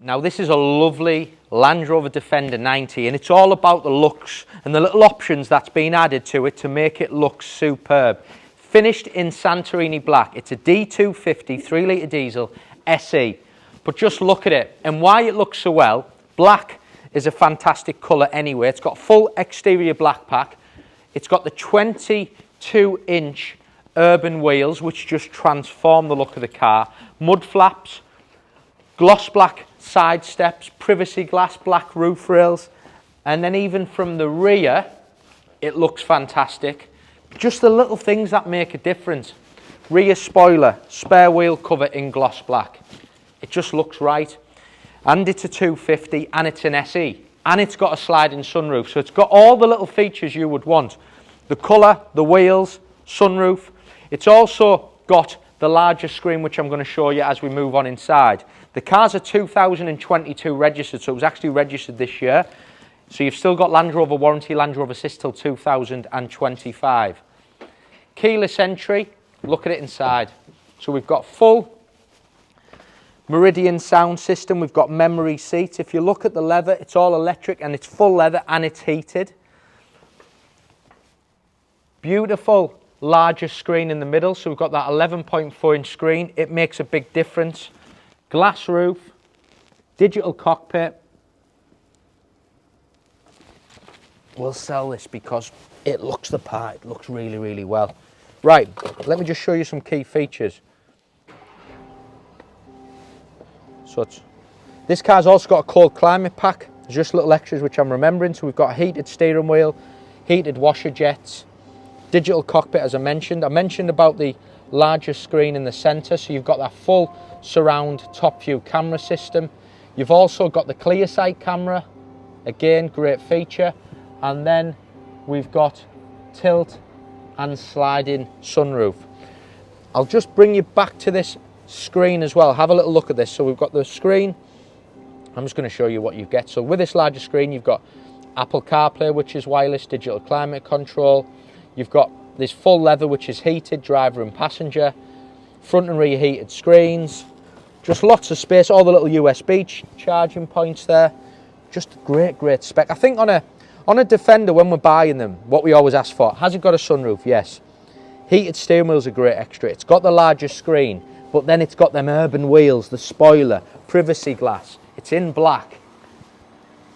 Now this is a lovely Land Rover Defender 90 and it's all about the looks and the little options that's been added to it to make it look superb. Finished in Santorini black. It's a D250 3 litre diesel SE. But just look at it and why it looks so well. Black is a fantastic colour anyway. It's got full exterior black pack. It's got the 22-inch urban wheels which just transform the look of the car. Mud flaps, gloss black side steps, privacy glass, black roof rails, and then even from the rear it looks fantastic. Just the little things that make a difference. Rear spoiler, spare wheel cover in gloss black. It just looks right. And it's a 250 and it's an SE and it's got a sliding sunroof, so it's got all the little features you would want. The colour, the wheels, sunroof. It's also got the larger screen which I'm going to show you as we move on inside. The car's a 2022 registered, so it was actually registered this year. So you've still got Land Rover warranty, Land Rover Assist till 2025. Keyless entry, look at it inside. So we've got full Meridian sound system, we've got memory seats. If you look at the leather, it's all electric and it's full leather and it's heated. Beautiful larger screen in the middle, so we've got that 11.4 inch screen. It makes a big difference. Glass roof, digital cockpit. We'll sell this because it looks the part, it looks really, really well. Right, let me just show you some key features. So this car's also got a cold climate pack. There's just little extras which I'm remembering. So we've got a heated steering wheel, heated washer jets, digital cockpit as I mentioned. I mentioned about the larger screen in the centre, so you've got that full surround top view camera system. You've also got the clear sight camera, again great feature, and then we've got tilt and sliding sunroof. I'll just bring you back to this screen as well. Have a little look at this. So we've got the screen. I'm just going to show you what you get. So with this larger screen you've got Apple CarPlay which is wireless, digital climate control. You've got this full leather which is heated, driver and passenger, front and rear heated screens, just lots of space, all the little USB charging points there. Just great spec. I think on a Defender when we're buying them, what we always ask for, has it got a sunroof? Yes. Heated steering wheel's a great extra. It's got the larger screen, but then it's got them urban wheels, the spoiler, privacy glass. It's in black.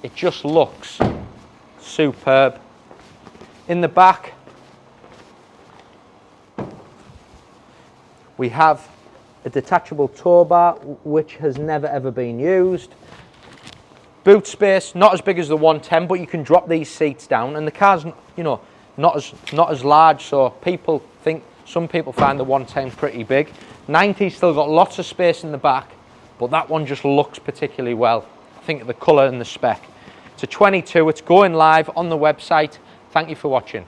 It just looks superb. In the back, we have a detachable tow bar, which has never ever been used. Boot space, not as big as the 110, but you can drop these seats down, and the car's, you know, not as large, so some people find the 110 pretty big. 90's still got lots of space in the back, but that one just looks particularly well. I think the colour and the spec. It's a 22, it's going live on the website. Thank you for watching.